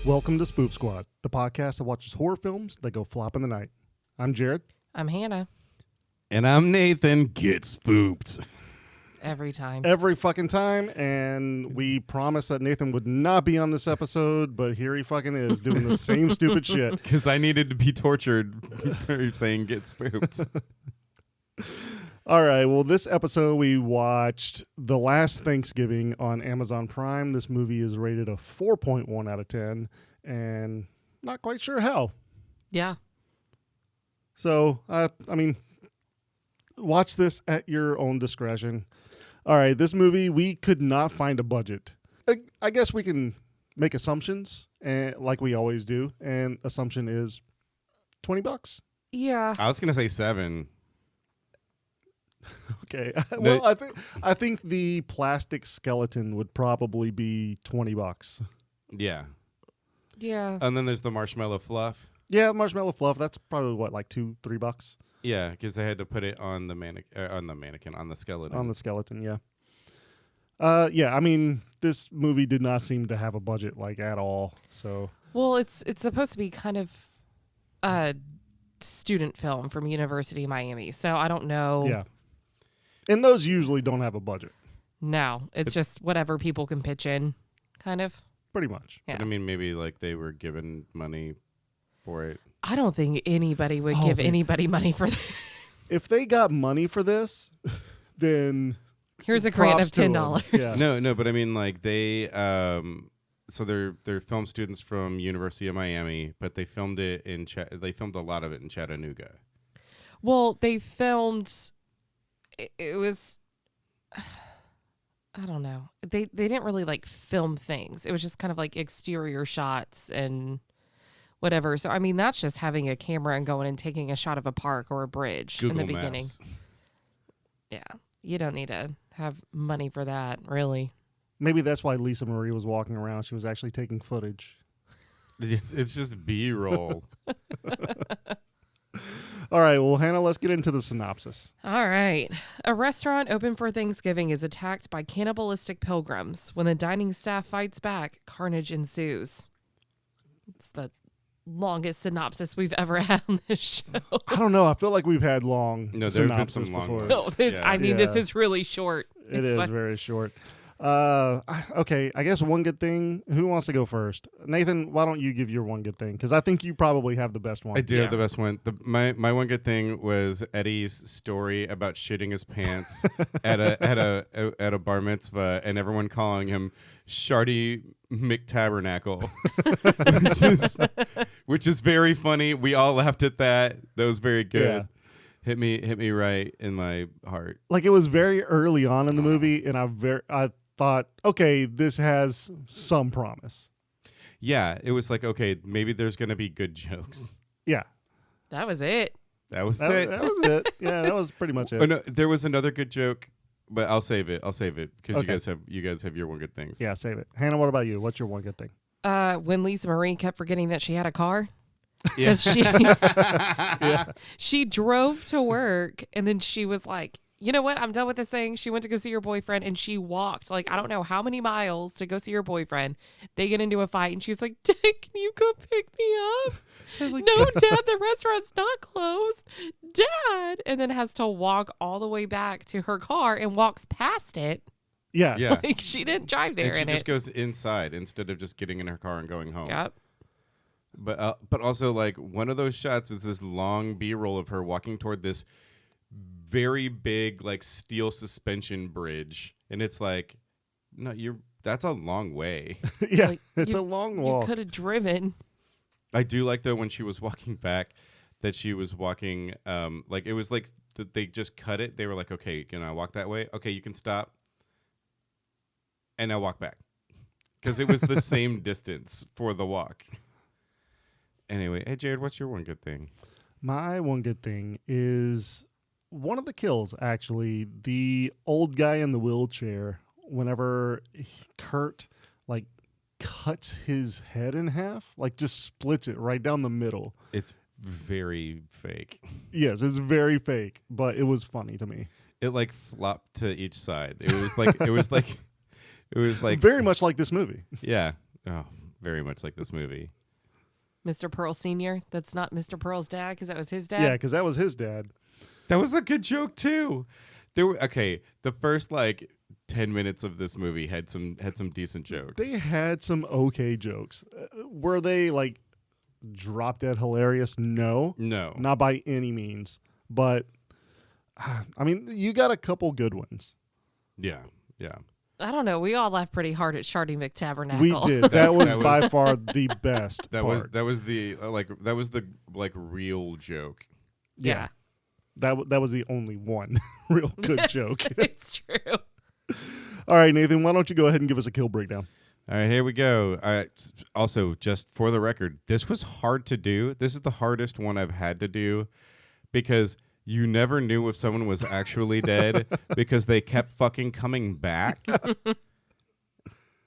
Welcome to Spoop Squad, the podcast that watches horror films that go flop in the night. I'm Jared. I'm Hannah. And I'm Nathan. Get spooped. Every time. Every fucking time, and we promised that Nathan would not be on this episode, but here he fucking is doing the same stupid shit. Because I needed to be tortured for saying get spooped. All right, well, this episode we watched The Last Thanksgiving on Amazon Prime. This movie is rated a 4.1 out of 10, and not quite sure how. Yeah. So, I mean, watch this at your own discretion. All right, this movie, we could not find a budget. I guess we can make assumptions, like we always do, and assumption is $20. Yeah. I was going to say 7. Okay. Well, I think the plastic skeleton would probably be $20. Yeah. Yeah. And then there's the marshmallow fluff. Yeah, marshmallow fluff. That's probably what, like $2-3? Yeah, because they had to put it on the on the skeleton. On the skeleton, yeah. Yeah, I mean, this movie did not seem to have a budget like at all. So. Well, it's supposed to be kind of a student film from University of Miami, so I don't know. Yeah. And those usually don't have a budget. No, it's just whatever people can pitch in, kind of. Pretty much. Yeah. But I mean, maybe like they were given money for it. I don't think anybody would give anybody money for this. If they got money for this, then Here's a grant of props to 'em. $10. Yeah. No, but I mean, like they, so they're film students from University of Miami, but they filmed it in they filmed a lot of it in Chattanooga. Well, they filmed. It was. I don't know. They didn't really like film things. It was just kind of like exterior shots and whatever. So I mean, that's just having a camera and going and taking a shot of a park or a bridge Google in the beginning. Maps. Yeah, you don't need to have money for that, really. Maybe that's why Lisa Marie was walking around. She was actually taking footage. It's just B-roll. All right, well, Hannah, let's get into the synopsis. All right. A restaurant open for Thanksgiving is attacked by cannibalistic pilgrims. When the dining staff fights back, carnage ensues. It's the longest synopsis we've ever had on this show. I don't know. I feel like we've had long No, there have been synopsis some long before. ones. No, Yeah. I mean, this Yeah. is really short. It It's is fine. very short. Okay, I guess one good thing. Who wants to go first? Nathan, why don't you give your one good thing? Because I think you probably have the best one. I do Yeah. have the best one. My one good thing was Eddie's story about shitting his pants at a bar mitzvah, and everyone calling him Shardy McTabernacle, which is very funny. We all laughed at that. That was very good. Yeah. Hit me right in my heart. Like, it was very early on in the movie, and I thought, okay, this has some promise. Yeah, it was like, okay, maybe there's gonna be good jokes. Yeah, That was it. That was that it. was it. Yeah, that was pretty much it. Oh no, there was another good joke, but I'll save it because Okay. you guys have your one good things. Yeah, save it. Hannah, what about you? What's your one good thing? When Lisa Marie kept forgetting that she had a car. Yeah. Because she drove to work and then she was like, you know what? I'm done with this thing. She went to go see her boyfriend and she walked like I don't know how many miles to go see her boyfriend. They get into a fight and she's like, Dad, can you come pick me up? No, Dad, the restaurant's not closed. Dad. And then has to walk all the way back to her car and walks past it. Yeah. Yeah. Like she didn't drive there And she in just it. goes inside instead of just getting in her car and going home. Yep. But also, like, one of those shots was this long B-roll of her walking toward this very big, like, steel suspension bridge, and it's like, no, that's a long way. Yeah, Like, it's a long walk. You could have driven. I do like though when she was walking back, that she was walking, like it was like they just cut it. They were like, okay, can I walk that way? Okay, you can stop, and now walk back, because it was the same distance for the walk. Anyway, hey Jared, what's your one good thing? My one good thing is one of the kills, actually. The old guy in the wheelchair, whenever Kurt, like, cuts his head in half, like, just splits it right down the middle. It's very fake. Yes, it's very fake, but it was funny to me. It like flopped to each side. It was like it was like Very much like this movie. yeah. Oh, very much like this movie. Mr. Pearl Sr. That's not Mr. Pearl's dad because that was his dad. Yeah, because that was his dad. That was a good joke too. The first like 10 minutes of this movie had some decent jokes. They had some okay jokes. Were they like drop dead hilarious? No, not by any means. But I mean, you got a couple good ones. Yeah. I don't know. We all laughed pretty hard at Shardy McTabernacle. We did. That was by far the best. That part. was the real joke. Yeah. That was the only one real good joke. It's true. All right, Nathan, why don't you go ahead and give us a kill breakdown? All right, here we go. Also, just for the record, this was hard to do. This is the hardest one I've had to do because you never knew if someone was actually dead because they kept fucking coming back.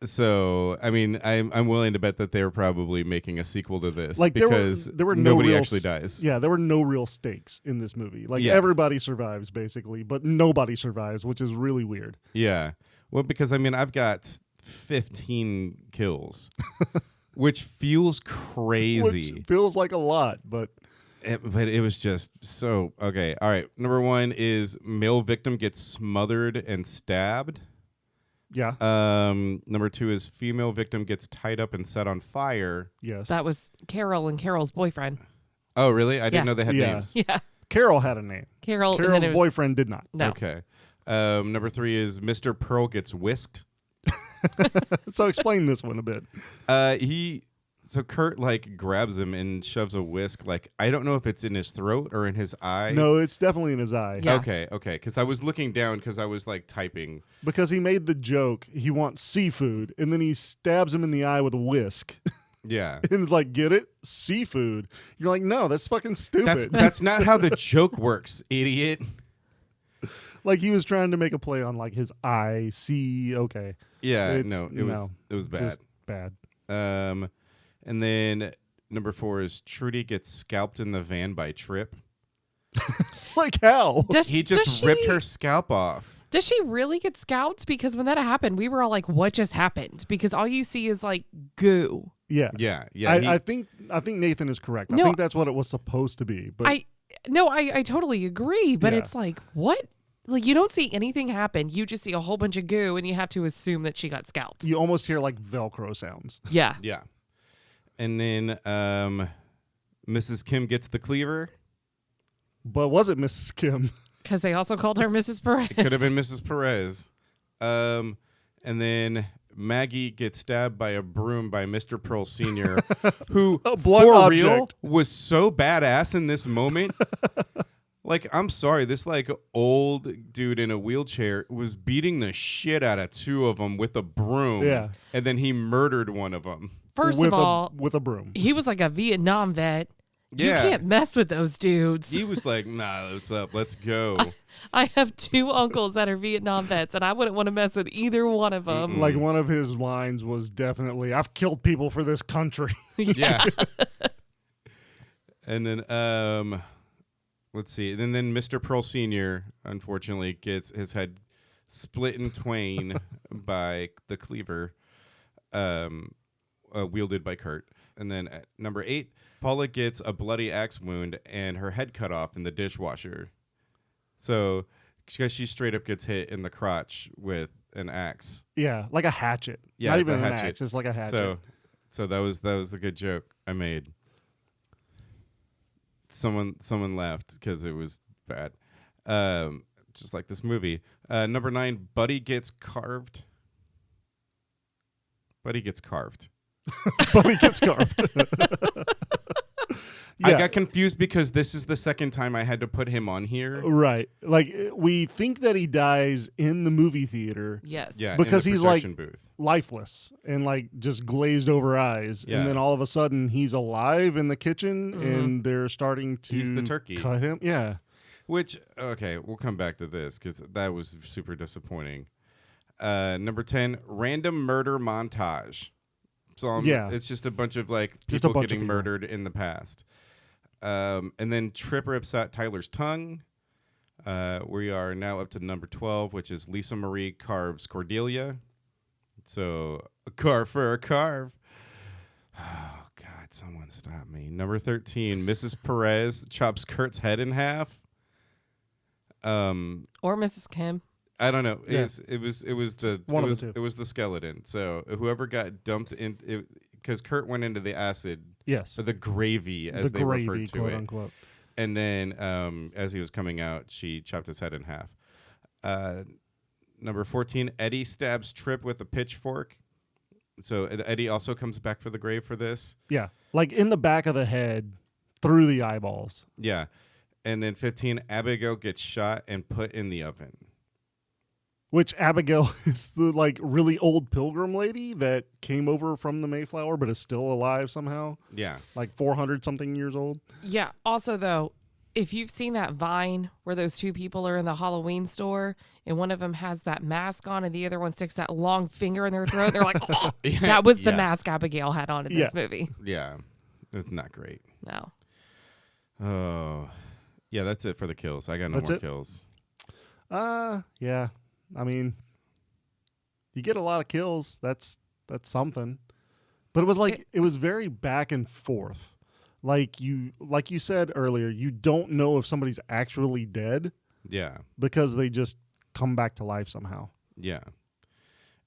So, I mean, I'm willing to bet that they were probably making a sequel to this because there were nobody actually dies. Yeah, there were no real stakes in this movie. Like everybody survives basically, but nobody survives, which is really weird. Yeah. Well, because I mean, I've got 15 kills, which feels crazy. Which feels like a lot, but it was just so okay. All right, number 1 is male victim gets smothered and stabbed. Yeah. Number 2 is female victim gets tied up and set on fire. Yes. That was Carol and Carol's boyfriend. Oh, really? I didn't know they had names. Yeah. Carol had a name. Carol's boyfriend did not. No. Okay. Number 3 is Mr. Pearl gets whisked. So explain this one a bit. So Kurt like grabs him and shoves a whisk. Like I don't know if it's in his throat or in his eye. No, it's definitely in his eye. Yeah. Okay. Because I was looking down because I was like typing. Because he made the joke, he wants seafood, and then he stabs him in the eye with a whisk. Yeah. And it's like, get it? Seafood. You're like, no, that's fucking stupid. That's not how the joke works, idiot. Like he was trying to make a play on like his eye. See, okay. Yeah. It was bad. Just bad. And then number 4 is Trudy gets scalped in the van by Tripp. Like how? He just ripped her scalp off. Does she really get scalped? Because when that happened, we were all like, what just happened? Because all you see is like goo. Yeah. I think Nathan is correct. No, I think that's what it was supposed to be. But I totally agree. But Yeah. it's like, what? Like you don't see anything happen. You just see a whole bunch of goo and you have to assume that she got scalped. you almost hear like Velcro sounds. Yeah. Yeah. And then Mrs. Kim gets the cleaver. But was it Mrs. Kim? Because they also called her Mrs. Perez. It could have been Mrs. Perez. And then Maggie gets stabbed by a broom by Mr. Pearl Sr., who, A blunt for object. real, was so badass in this moment. Like, I'm sorry, this, like, old dude in a wheelchair was beating the shit out of 2 of them with a broom. Yeah. And then he murdered one of them. First with of all, with a broom. he was like a Vietnam vet. You Yeah. can't mess with those dudes. He was like, nah, what's up? Let's go. I have 2 uncles that are Vietnam vets, and I wouldn't want to mess with either one of them. Like one of his lines was definitely, "I've killed people for this country." Yeah. And then let's see. And then Mr. Pearl Sr. unfortunately gets his head split in twain by the cleaver wielded by Kurt. And then at number 8, Paula gets a bloody axe wound and her head cut off in the dishwasher. So she straight up gets hit in the crotch with an axe. Yeah, like a hatchet. Yeah, Not it's even a an hatchet. axe, it's like a hatchet. So that was the good joke I made. Someone laughed because it was bad. Just like this movie. Number 9, Buddy gets carved. Buddy gets carved. Buddy gets carved. I got confused because this is the second time I had to put him on here. Right. Like we think that he dies in the movie theater. Yes. Yeah, Because in the he's like projection booth. lifeless and like just glazed over eyes. Yeah. And then all of a sudden he's alive in the kitchen and they're starting to He's the turkey. cut him. Yeah. Which, okay, we'll come back to this because that was super disappointing. Number 10, random murder montage. So it's just a bunch of like Just a people bunch of getting people. murdered in the past. And then Tripp rips out Tyler's tongue. We are now up to number 12, which is Lisa Marie carves Cordelia. So a carve for a carve. Oh God, someone stop me. Number 13, Mrs. Perez chops Kurt's head in half. Or Mrs. Kim. I don't know. Yeah. It was the One it of was the two. it was the skeleton. So whoever got dumped in because Kurt went into the acid Yes. or the gravy as the they gravy, referred to quote it. unquote. And then as he was coming out, she chopped his head in half. Number 14, Eddie stabs Trip with a pitchfork. So Eddie also comes back for the grave for this. Yeah. Like in the back of the head through the eyeballs. Yeah. And then 15, Abigail gets shot and put in the oven. Which Abigail is the like really old pilgrim lady that came over from the Mayflower but is still alive somehow. Yeah. Like 400 something years old. Yeah. Also, though, if you've seen that Vine where those two people are in the Halloween store and one of them has that mask on and the other one sticks that long finger in their throat, they're like, oh, that was the Yeah. mask Abigail had on in this Yeah. movie. Yeah. It's not great. No. Oh. Yeah, that's it for the kills. I got no That's more it? kills. Yeah. I mean, you get a lot of kills. That's something. But it was like it was very back and forth. Like you said earlier, you don't know if somebody's actually dead Yeah. because they just come back to life somehow. Yeah.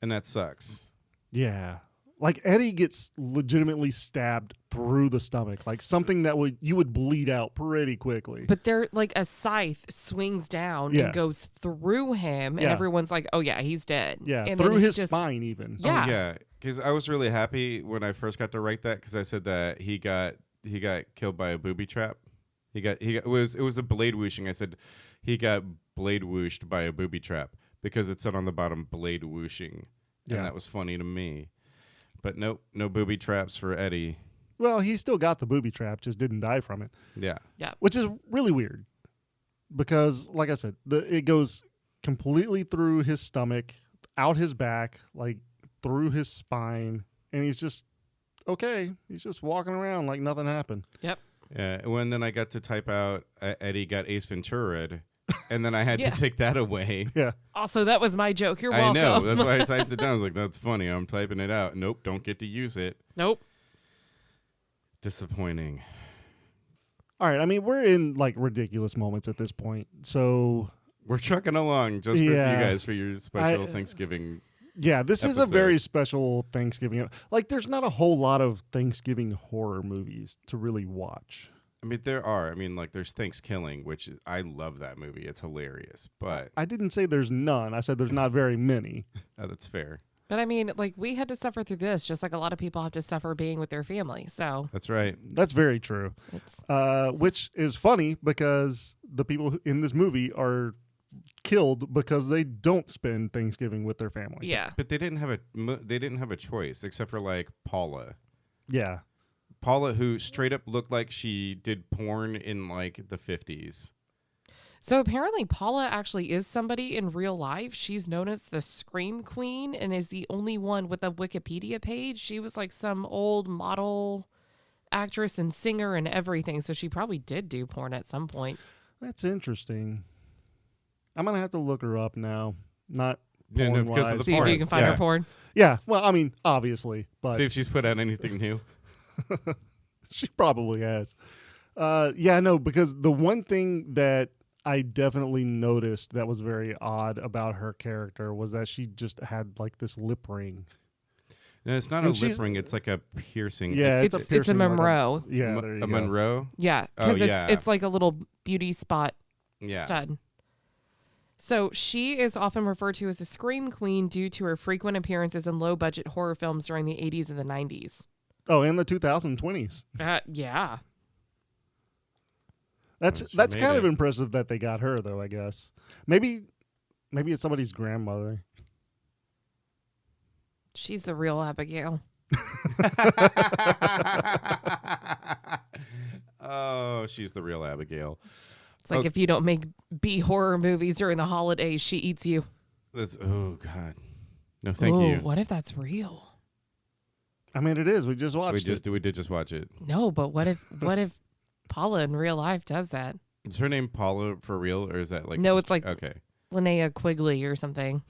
And that sucks. Yeah. Like Eddie gets legitimately stabbed through the stomach, like something that you would bleed out pretty quickly. But they're like a scythe swings down Yeah. and goes through him, and Yeah. everyone's like, "Oh yeah, he's dead." Yeah, and through then he his just- spine even. Yeah. Oh, yeah. Because I was really happy when I first got to write that because I said that he got killed by a booby trap. It was a blade whooshing. I said he got blade whooshed by a booby trap because it said on the bottom blade whooshing, Yeah. and that was funny to me. But nope, no booby traps for Eddie. Well, he still got the booby trap, just didn't die from it, Yeah. which is really weird because, like I said, it goes completely through his stomach, out his back, like through his spine, and he's just okay. He's just walking around like nothing happened. Yep. Yeah. And then I got to type out Eddie got Ace Ventura, and then I had Yeah. to take that away. Yeah, Also, that was my joke. You're I welcome. know. That's why I typed it down. I was like, that's funny. I'm typing it out. Nope, don't get to use it. Nope. Disappointing. all right. I mean, we're in like ridiculous moments at this point, so We're trucking along just for you Yeah. guys for your special Thanksgiving. yeah, this is a Episode. very special Thanksgiving. Like, there's not a whole lot of Thanksgiving horror movies to really watch. I mean, there are. I mean, like, there's Thanksgiving, which I love that movie. It's hilarious. But I didn't say there's none. I said there's not very many. that's fair. But I mean, like, we had to suffer through this just like a lot of people have to suffer being with their family. So That's right. That's very true. it's Which is funny because the people in this movie are killed because they don't spend Thanksgiving with their family. yeah. But they didn't have a choice except for like Paula. Yeah. Paula, who straight up looked like she did porn in like the 50s. So apparently Paula actually is somebody in real life. She's known as the Scream Queen and is the only one with a Wikipedia page. She was like some old model actress and singer and everything. So she probably did do porn at some point. That's interesting. I'm going to have to look her up now. Not Yeah, no, because of porn-wise. the See if porn. you can find Yeah. her porn. Yeah. Well, I mean, obviously. But See if she's put out anything new. she probably has. Yeah, no, because the one thing that I definitely noticed that was very odd about her character was that she just had like this lip ring. No, it's not And a she's- lip ring. It's like a piercing. Yeah, It's a piercing, like Monroe. Yeah, there you a go. Monroe. Yeah. Oh, Because yeah. it's like a little beauty spot Yeah. stud. So she is often referred to as a Scream Queen due to her frequent appearances in low budget horror films during the 80s and the 90s. Oh, and the 2020s. Yeah. That's Oh, she that's made kind of it. impressive that they got her though, I guess. Maybe it's somebody's grandmother. She's the real Abigail. Oh, she's the real Abigail. It's like Okay. if you don't make B horror movies during the holidays, she eats you. That's God. No, thank Ooh, you. What if that's real? I mean, it is. We just watched it. We did just watch it. No, but what if Paula in real life does that? Is her name Paula for real, or is that like? No, just- it's like- okay. Linnea Quigley or something.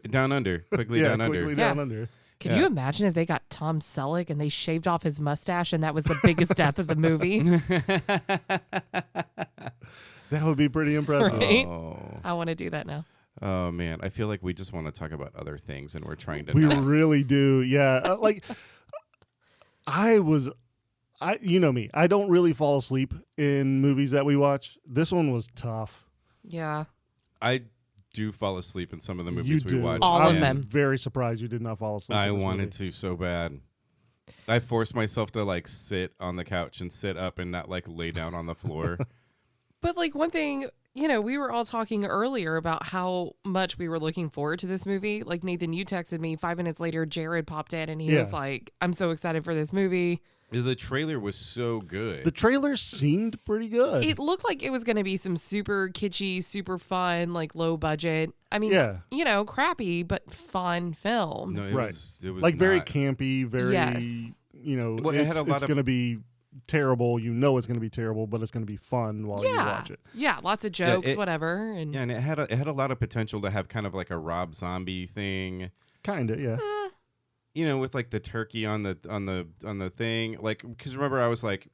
Down under, quickly Yeah, down quickly under. down Yeah. under. Could you imagine if they got Tom Selleck and they shaved off his mustache and that was the biggest death of the movie? That would be pretty impressive. Right? Oh. I want to do that now. Oh man, I feel like we just want to talk about other things, and we're trying to. We not. really do. Yeah. You know me. I don't really fall asleep in movies that we watch. This one was tough. Yeah. I do fall asleep in some of the You movies we do. watch. All of and them. Very surprised you did not fall asleep. I in this wanted movie. to so bad. I forced myself to like sit on the couch and sit up and not like lay down on the floor. But like one thing, you know, we were all talking earlier about how much we were looking forward to this movie. Like Nathan, you texted me 5 minutes later, Jared popped in and he was like, I'm so excited for this movie. The trailer was so good. The trailer seemed pretty good. It looked like it was going to be some super kitschy, super fun, like low budget. I mean, you know, crappy, but fun film. No, Right. It was like very not. campy, very, Yes. you know, Well, it had a lot it's of- going to be terrible. You know it's going to be terrible, but it's going to be fun while you watch it. Yeah, lots of jokes, it- whatever. And Yeah, and it had a lot of potential to have kind of like a Rob Zombie thing. Kind of, yeah. You know, with like the turkey on the thing, like because remember I was like,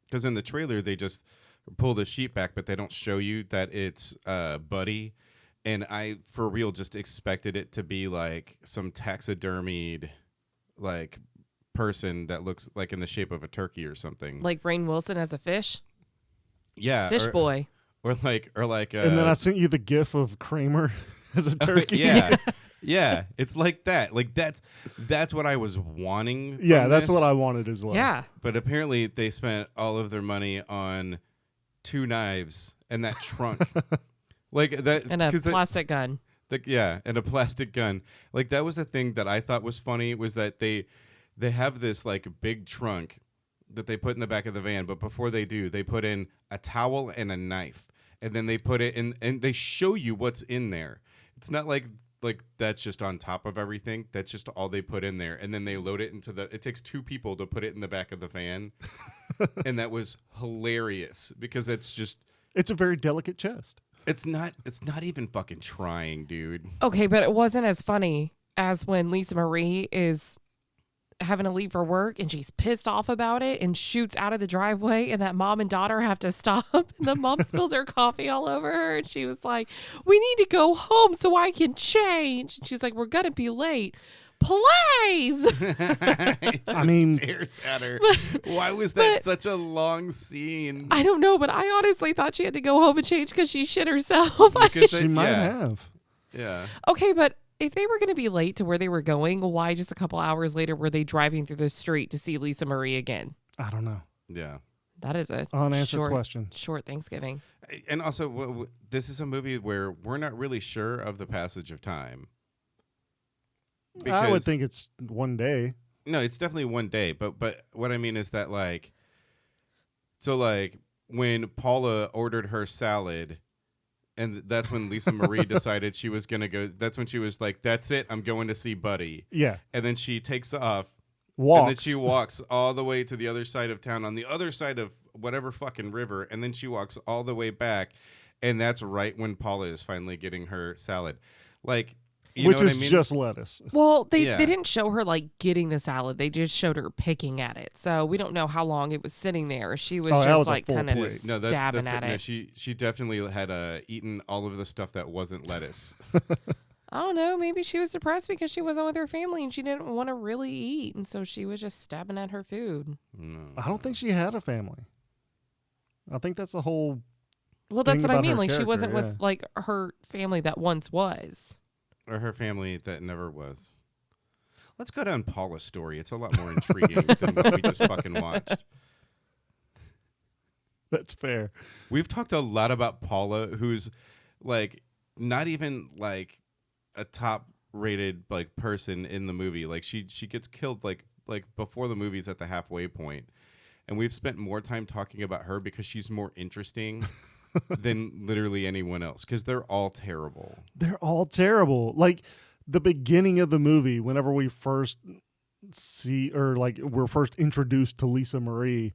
because in the trailer they just pull the sheet back, but they don't show you that it's Buddy, and I for real just expected it to be like some taxidermied like person that looks like in the shape of a turkey or something. like Rainn Wilson as a fish. Yeah, Fish boy. or like And then I sent you the gif of Kramer as a turkey. yeah. Yeah, it's like that. Like that's what I was wanting. Yeah, from that's this. what I wanted as well. Yeah. But apparently they spent all of their money on 2 knives and that trunk. Like that And a 'cause plastic gun. and a plastic gun. Like that was the thing that I thought was funny was that they have this like big trunk that they put in the back of the van, but before they do, they put in a towel and a knife. And then they put it in and they show you what's in there. It's not like that's just on top of everything. That's just all they put in there. And then they load it into it takes 2 people to put it in the back of the van. And that was hilarious because it's It's a very delicate chest. it's not even fucking trying, dude. Okay, but it wasn't as funny as when Lisa Marie is having to leave for work and she's pissed off about it and shoots out of the driveway and that mom and daughter have to stop and the mom spills her coffee all over her and she was like, we need to go home so I can change. And she's like, we're gonna be late. Please. I mean- stares at her. Why was that such a long scene? I don't know, but I honestly thought she had to go home and change because she shit herself. Because She might have. Yeah. Okay, but if they were going to be late to where they were going, why just a couple hours later were they driving through the street to see Lisa Marie again? I don't know. Yeah. That is a Unanswered question. short Thanksgiving. And also, this is a movie where we're not really sure of the passage of time. I would Because- think it's one day. No, it's definitely one day. But what I mean is that like, so like when Paula ordered her salad, and that's when Lisa Marie decided she was gonna go. That's when she was like, "That's it, I'm going to see Buddy." Yeah. And then she takes off, Walks. and then she walks all the way to the other side of town, on the other side of whatever fucking river, and then she walks all the way back, and that's right when Paula is finally getting her salad, like. You Which know what is I mean? just lettuce. Well, they Yeah. didn't show her like getting the salad. They just showed her picking at it. So we don't know how long it was sitting there. She was Oh, that just was a like full kind of plate. No, that's stabbing what- at no, it. she definitely had eaten all of the stuff that wasn't lettuce. I don't know. Maybe she was depressed because she wasn't with her family and she didn't want to really eat. And so she was just stabbing at her food. No. I don't think she had a family. I think that's the whole. Well, that's Thing what I about mean. her Like she wasn't character, with like her family that once was. Or her family that never was. Let's go down Paula's story. It's a lot more intriguing than what we just fucking watched. That's fair. We've talked a lot about Paula, who's like not even like a top rated like person in the movie. Like she gets killed like before the movie's at the halfway point. And we've spent more time talking about her because she's more interesting than literally anyone else, because they're all terrible. They're all terrible. Like the beginning of the movie, whenever we first see or like we're first introduced to Lisa Marie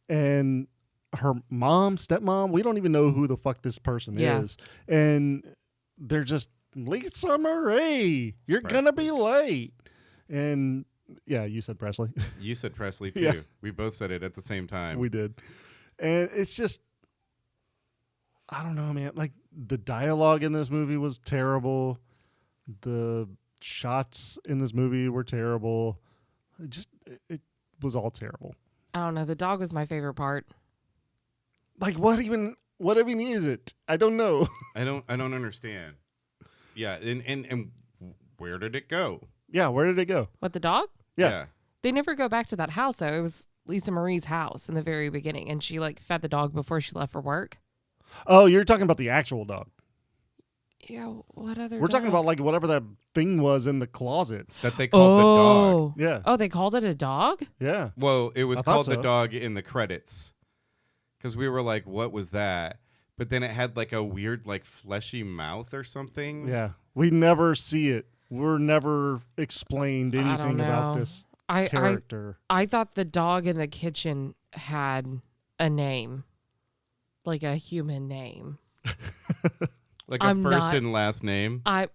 and her mom, stepmom, we don't even know who the fuck this person Yeah. is. And they're just, Lisa Marie, you're going to be late. And yeah, you said Presley. You said Presley too. Yeah. We both said it at the same time. We did. And it's just, I don't know, man. Like, the dialogue in this movie was terrible. The shots in this movie were terrible. It was all terrible. I don't know. The dog was my favorite part. Like, what even is it? I don't know. I don't understand. Yeah, and where did it go? Yeah, where did it go? What, the dog? Yeah. They never go back to that house, though. It was Lisa Marie's house in the very beginning, and she, like, fed the dog before she left for work. Oh, you're talking about the actual dog. Yeah, what other We're talking dog? about, like, whatever that thing was in the closet. That they called the dog. Oh. Yeah. Oh, they called it a dog? Yeah. Well, it was I thought called the so. dog in the credits. Because we were like, what was that? But then it had like a weird, like, fleshy mouth or something. Yeah. We never see it. We're never explained I don't anything about know. this I character. I thought the dog in the kitchen had a name, like a human name. Like I'm a first not- and last name. I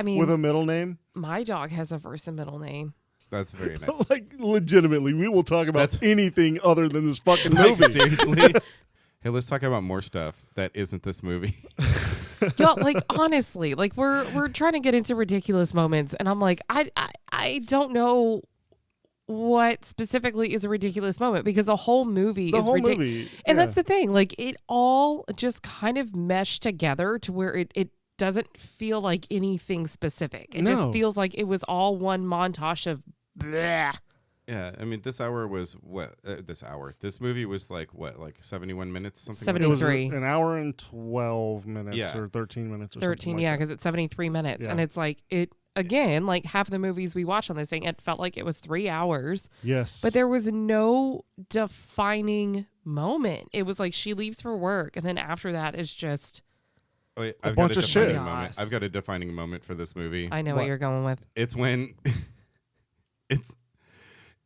mean, With a middle name? my dog has a first and middle name. That's very nice. Like, legitimately, we will talk about That's- anything other than this fucking Like, movie. seriously? Hey, let's talk about more stuff that isn't this movie. Y'all, like, honestly, like, we're trying to get into ridiculous moments, and I'm like, I don't know what specifically is a ridiculous moment, because the whole movie The is whole ridiculous. movie. And yeah. that's the thing, like, it all just kind of meshed together to where it doesn't feel like anything specific. It just No. feels like it was all one montage of bleh. Yeah, I mean, this hour was what? This movie was like what? Like 71 minutes? Something. like It was 73. an hour and 12 minutes Yeah. or 13 minutes or 13, something yeah, like that. because it's 73 minutes. Yeah. And it's like, it, again, like half the movies we watch on this thing, it felt like it was 3 hours, Yes. but there was no defining moment. It was like she leaves for work, and then after that is just, Oh, wait, A I've bunch got of a shit. defining moment. Chaos. I've got a defining moment for this movie. I know what What? you're going with. It's when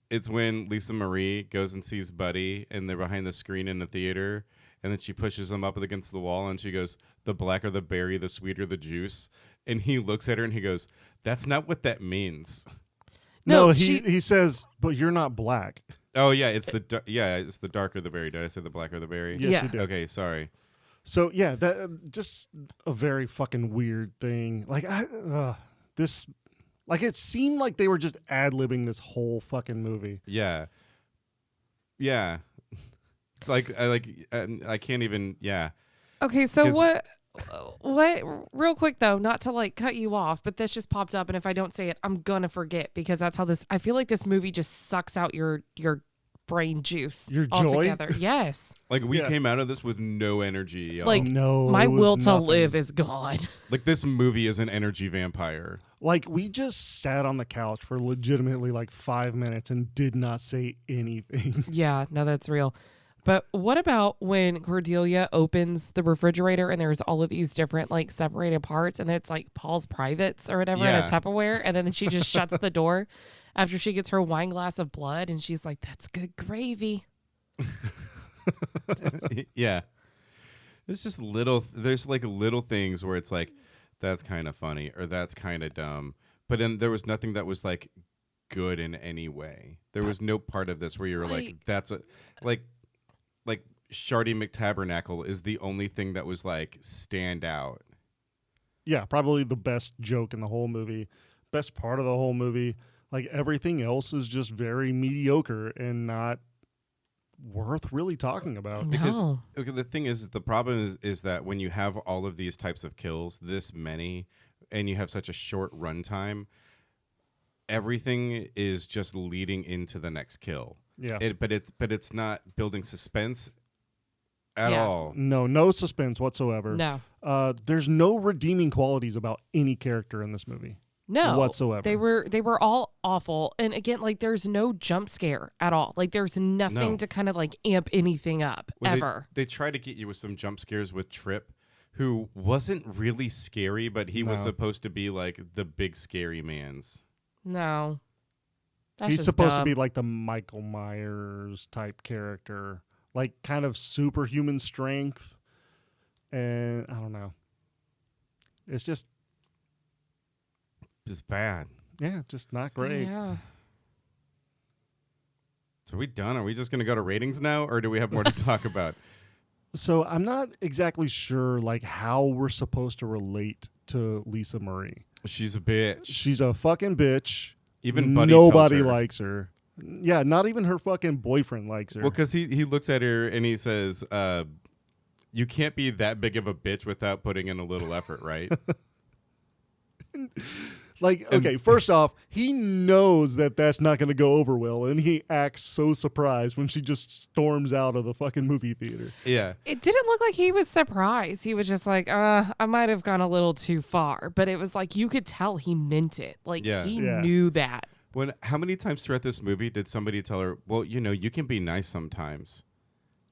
it's when Lisa Marie goes and sees Buddy, and they're behind the screen in the theater, and then she pushes him up against the wall, and she goes, "The blacker the berry, the sweeter the juice." And he looks at her and he goes, "That's not what that means." no, No, he says, but you're not black. Oh yeah, it's it's the darker the berry. Did I say the blacker the berry? Yes, Yeah. you did. Okay, sorry. So, yeah, that just a very fucking weird thing. Like, this, like, it seemed like they were just ad-libbing this whole fucking movie. Yeah. Yeah. It's like I can't even. Yeah. Okay, so 'Cause- what, real quick though, not to like cut you off, but this just popped up, and if I don't say it, I'm gonna forget, because that's how I feel like this movie just sucks out your brain juice. Your joy? altogether. Yes. Like we Yeah. came out of this with no energy. Y'all. Like, No, my it was will to nothing. live is gone. Like this movie is an energy vampire. Like, we just sat on the couch for legitimately like 5 minutes and did not say anything. Yeah, no, that's real. But what about when Cordelia opens the refrigerator and there's all of these different like separated parts, and it's like Paul's privates or whatever in Yeah. a Tupperware, and then she just shuts the door after she gets her wine glass of blood, and she's like, "That's good gravy." Yeah. It's just there's like little things where it's like, that's kind of funny or that's kind of dumb. But then there was nothing that was like good in any way. There was no part of this where you're like that's a, like Shardy McTabernacle is the only thing that was like stand out. Yeah, probably the best joke in the whole movie. Best part of the whole movie. Like, everything else is just very mediocre and not worth really talking about. Because No. okay, the thing is, the problem is that when you have all of these types of kills, this many, and you have such a short runtime, everything is just leading into the next kill. Yeah. But it's not building suspense at Yeah. all. No suspense whatsoever. No. There's no redeeming qualities about any character in this movie. No. Whatsoever. They were all awful. And again, like, there's no jump scare at all. Like, there's nothing No. to kind of like amp anything up Well, ever. They try to get you with some jump scares with Trip, who wasn't really scary, but he was No. supposed to be like the big scary man's. No. That's He's just supposed to dumb. be like the Michael Myers type character. Like, kind of superhuman strength. And I don't know. It's just, It's bad. Yeah, just not great. Yeah. So are we done? Are we just going to go to ratings now, or do we have more to talk about? So I'm not exactly sure like how we're supposed to relate to Lisa Marie. She's a bitch. She's a fucking bitch. Even Buddy nobody tells her. likes her. Yeah, not even her fucking boyfriend likes her. Well, because he looks at her and he says, you can't be that big of a bitch without putting in a little effort, right? Like, okay, first off, he knows that that's not going to go over well, and he acts so surprised when she just storms out of the fucking movie theater. Yeah. It didn't look like he was surprised. He was just like, I might have gone a little too far. But it was like you could tell he meant it. Like, Yeah. he Yeah. knew that. How many times throughout this movie did somebody tell her, well, you can be nice sometimes?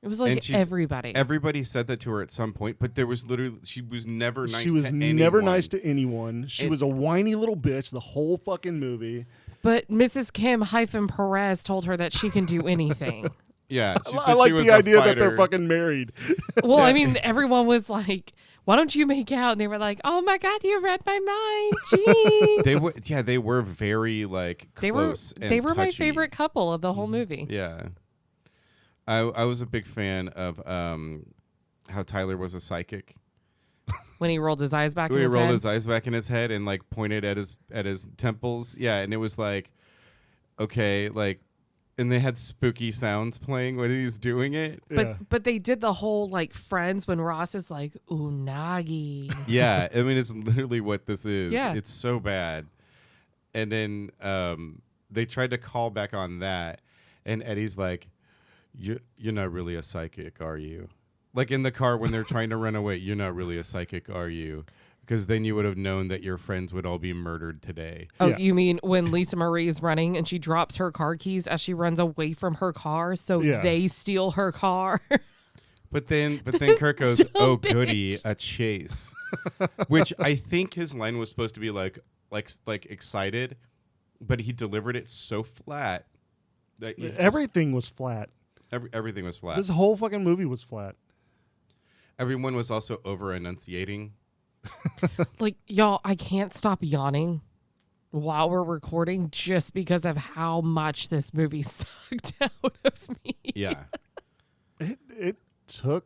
It was And like she's- everybody. Everybody said that to her at some point, but there was literally, she was never nice She was to never anyone. nice to anyone. She And- was a whiny little bitch the whole fucking movie. But Mrs. Kim-Perez told her that she can do anything. Yeah. She I said like she was the a idea that they're fighter. fucking married. Well, I mean, everyone was like, why don't you make out? And they were like, oh my God, you read my mind. Jeez. They were very like They were close and they were my touchy. favorite couple of the whole movie. Yeah. I was a big fan of how Tyler was a psychic. When he rolled his eyes back He in his rolled head. his eyes back in his head and like pointed at his temples. Yeah, and it was like, okay, like, and they had spooky sounds playing when he's doing it. Yeah. But they did the whole like Friends when Ross is like unagi. Yeah, I mean it's literally what this is. Yeah. It's so bad. And then they tried to call back on that, and Eddie's like, you're not really a psychic, are you? Like in the car when they're trying to run away, you're not really a psychic, are you? Because then you would have known that your friends would all be murdered today. Oh, Yeah. you mean when Lisa Marie is running and she drops her car keys as she runs away from her car, so Yeah. they steal her car? But then This Kirk goes, dumb "Oh bitch." goody, a chase," which I think his line was supposed to be like excited, but he delivered it so flat that you just- Everything was flat. everything was flat. This whole fucking movie was flat. Everyone was also over enunciating. Like, y'all, I can't stop yawning while we're recording just because of how much this movie sucked out of me. Yeah, It took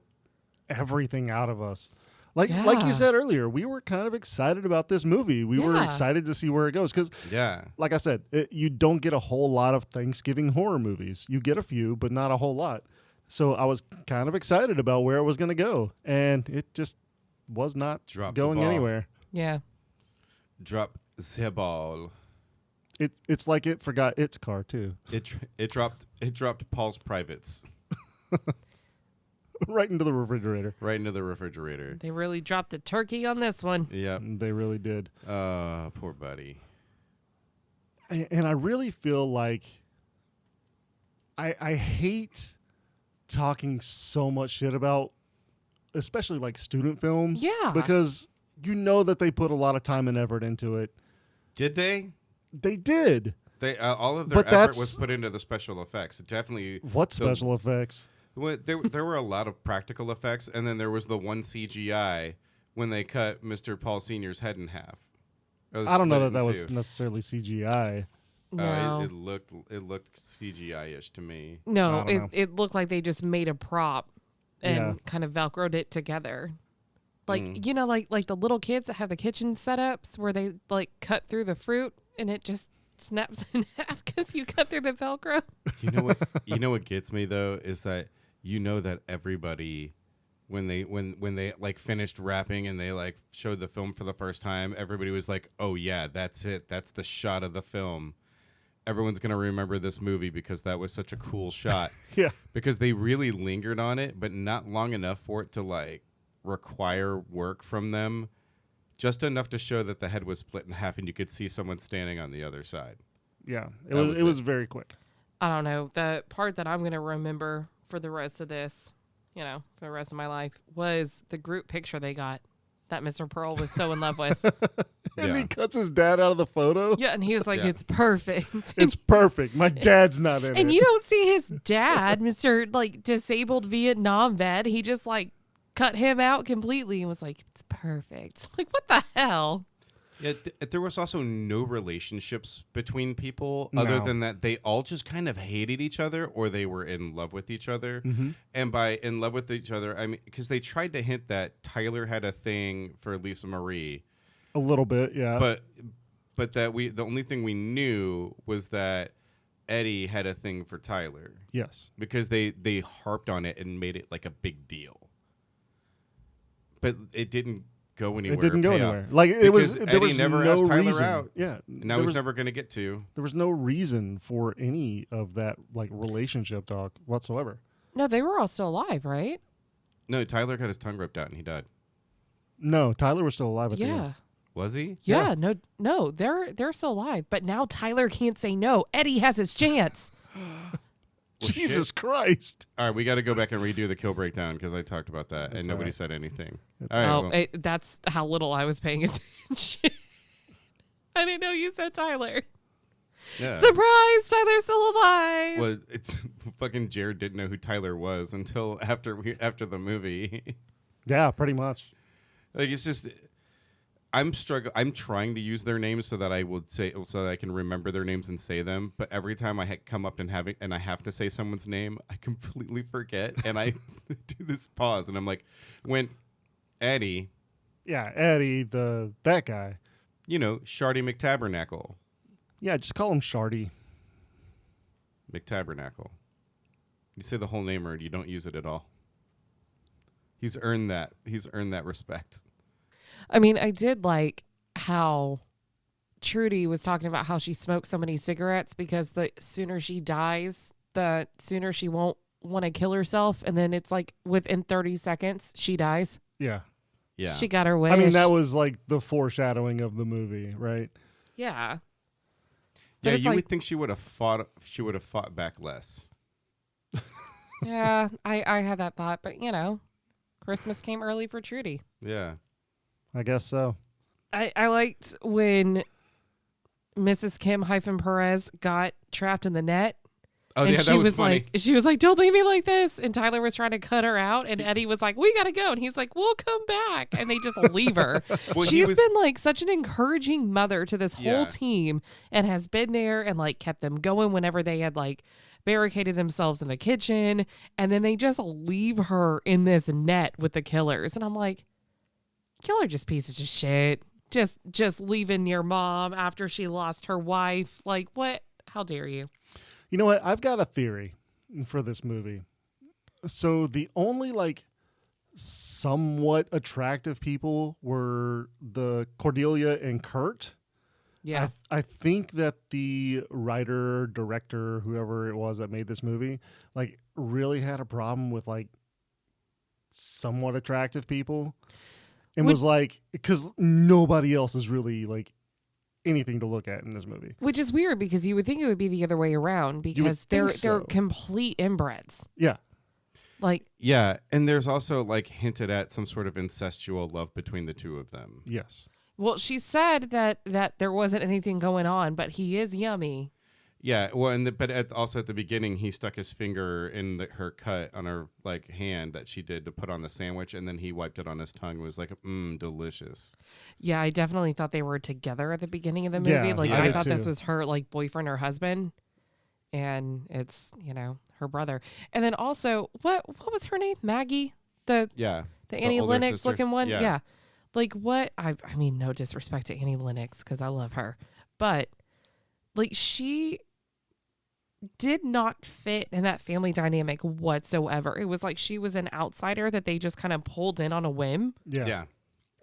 everything out of us. Like you Yeah. said earlier, we were kind of excited about this movie. We were Yeah. excited to see where it goes because, yeah. like I said, you don't get a whole lot of Thanksgiving horror movies. You get a few, but not a whole lot. So I was kind of excited about where it was going to go, and it just was not Dropped the going ball. anywhere. Yeah. Drop the ball. It's like it forgot its car too, It dropped Paul's privates right into the refrigerator. right into the refrigerator. They really dropped the turkey on this one. Yep. They really did. Poor buddy. And I really feel like I hate talking so much shit about, especially like student films. Yeah. Because you know that they put a lot of time and effort into it. Did they? They did. They all of their But effort that's- was put into the special effects. Definitely. What the- special effects? There were a lot of practical effects, and then there was the one CGI when they cut Mr. Paul Sr.'s head in half. I don't know that was necessarily CGI. No. It looked CGI-ish to me. No, I don't know. it looked like they just made a prop and Yeah. kind of velcroed it together. Like, Mm. you know, like the little kids that have the kitchen setups where they like cut through the fruit and it just snaps in half because you cut through the Velcro. You know what? You know what gets me though is that you know that everybody, when they like finished wrapping and they like showed the film for the first time, everybody was like, "Oh yeah, that's it. That's the shot of the film." Everyone's gonna remember this movie because that was such a cool shot. Yeah. Because they really lingered on it, but not long enough for it to like require work from them. Just enough to show that the head was split in half and you could see someone standing on the other side. Yeah. That was It was it. very quick. I don't know. The part that I'm going to remember for the rest of this, you know, for the rest of my life was the group picture they got that Mr. Pearl was so in love with. And Yeah. he cuts his dad out of the photo. Yeah, and he was like, Yeah. it's perfect. It's perfect. My dad's not in And it. you don't see his dad, Mr. like disabled Vietnam vet. He just like cut him out completely and was like, it's perfect. Like, what the hell? Yeah, there was also no relationships between people other No. than that they all just kind of hated each other or they were in love with each other. Mm-hmm. And by in love with each other, I mean, because they tried to hint that Tyler had a thing for Lisa Marie, A little bit, yeah. but that the only thing we knew was that Eddie had a thing for Tyler Yes. because they harped on it and made it like a big deal. But it didn't go anywhere. It didn't go pay off. anywhere. Like it was. Because There Eddie was never no asked Tyler reason. out. Yeah. And now there he's was, never going to get to. There was no reason for any of that like relationship talk whatsoever. No, they were all still alive, right? No, Tyler got his tongue ripped out and he died. No, Tyler was still alive at the Yeah. end. Was he? Yeah, no, they're still alive. But now Tyler can't say no. Eddie has his chance. Well, Jesus shit. Christ. All right, we got to go back and redo the kill breakdown because I talked about that That's and all nobody right. said anything. That's All right, Oh, well, that's how little I was paying attention. I didn't know you said Tyler. yeah. Surprise! Tyler's still alive. Well, it's fucking Jared didn't know who Tyler was until after the movie. Yeah, pretty much. Like it's just I'm trying to use their names so that I would say so that I can remember their names and say them. But every time I come up and I have to say someone's name, I completely forget and I do this pause and I'm like, when Eddie, Yeah, Eddie, that guy. Shardy McTabernacle. Yeah, just call him Shardy. McTabernacle. You say the whole name or you don't use it at all. He's earned that. He's earned that respect. I mean, I did like how Trudy was talking about how she smoked so many cigarettes because the sooner she dies, the sooner she won't want to kill herself. And then it's like within 30 seconds, she dies. Yeah. Yeah. She got her wish. I mean, that was like the foreshadowing of the movie, right? Yeah. Yeah, it's you like- would think she would have fought back less. Yeah, I had that thought. But, Christmas came early for Trudy. Yeah. I guess so. I liked when Mrs. Kim-Perez got trapped in the net. Oh, and yeah, she that was funny. she was like, don't leave me like this. And Tyler was trying to cut her out. And Eddie was like, we got to go. And he's like, we'll come back. And they just leave her. Well, She's been like such an encouraging mother to this whole Yeah. team and has been there and like kept them going whenever they had like barricaded themselves in the kitchen. And then they just leave her in this net with the killers. And I'm like, killer just pieces of shit. Just leaving your mom after she lost her wife. Like, what? How dare you? You know what? I've got a theory for this movie. So the only like somewhat attractive people were the Cordelia and Kurt. Yeah. I think that the writer, director, whoever it was that made this movie, like really had a problem with like somewhat attractive people. And was like, because nobody else is really like anything to look at in this movie. Which is weird because you would think it would be the other way around because they're think so. complete inbreds. Yeah. Like, Yeah, and there's also like hinted at some sort of incestual love between the two of them. Yes. well, she said that there wasn't anything going on, but he is yummy. Yeah, well, also at the beginning, he stuck his finger in her cut on her like hand that she did to put on the sandwich, and then he wiped it on his tongue. And was like, delicious. Yeah, I definitely thought they were together at the beginning of the movie. Yeah, like, I I did thought this too. was her like boyfriend or husband, and it's her brother. And then also, what was her name? Maggie, the Yeah, Annie older Lennox sister. looking one. Yeah. Yeah. Like what? I mean, no disrespect to Annie Lennox because I love her, but like she did not fit in that family dynamic whatsoever. It was like she was an outsider that they just kind of pulled in on a whim. Yeah. yeah.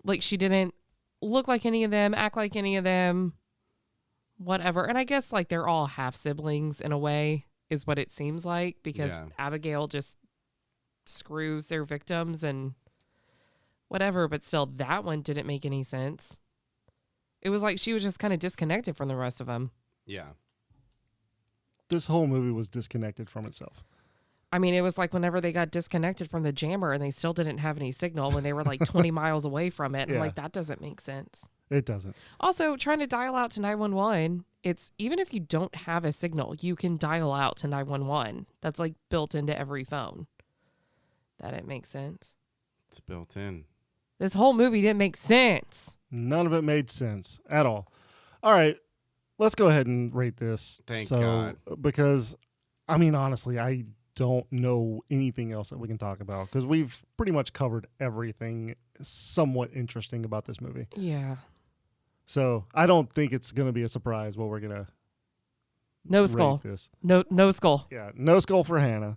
Like she didn't look like any of them, act like any of them, whatever. And I guess like they're all half siblings in a way is what it seems like because Yeah. Abigail just screws their victims and whatever. But still, that one didn't make any sense. It was like she was just kind of disconnected from the rest of them. Yeah. This whole movie was disconnected from itself. I mean, it was like whenever they got disconnected from the jammer and they still didn't have any signal when they were like 20 miles away from it. I'm Yeah. like, that doesn't make sense. It doesn't. Also, trying to dial out to 911, it's even if you don't have a signal, you can dial out to 911. That's like built into every phone. That didn't make sense. It's built in. This whole movie didn't make sense. None of it made sense at all. All right, let's go ahead and rate this. Thank God. Because, I mean, honestly, I don't know anything else that we can talk about because we've pretty much covered everything somewhat interesting about this movie. Yeah. So I don't think it's going to be a surprise what we're going to No skull. rate this. No skull. Yeah, no skull for Hannah.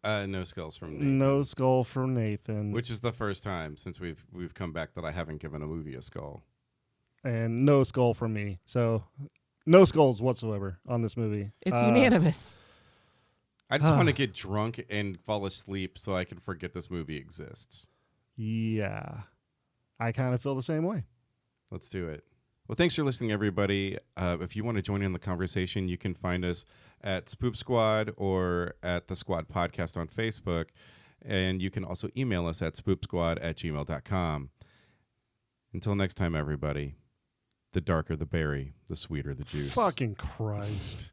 No skulls from Nathan. No skull for Nathan. Which is the first time since we've come back that I haven't given a movie a skull. And no skull from me. So no skulls whatsoever on this movie. It's unanimous. I just want to get drunk and fall asleep so I can forget this movie exists. Yeah. I kind of feel the same way. Let's do it. Well, thanks for listening, everybody. If you want to join in the conversation, you can find us at Spoop Squad or at the Squad Podcast on Facebook. And you can also email us at spoopsquad@gmail.com. Until next time, everybody, the darker the berry, the sweeter the juice. Fucking Christ.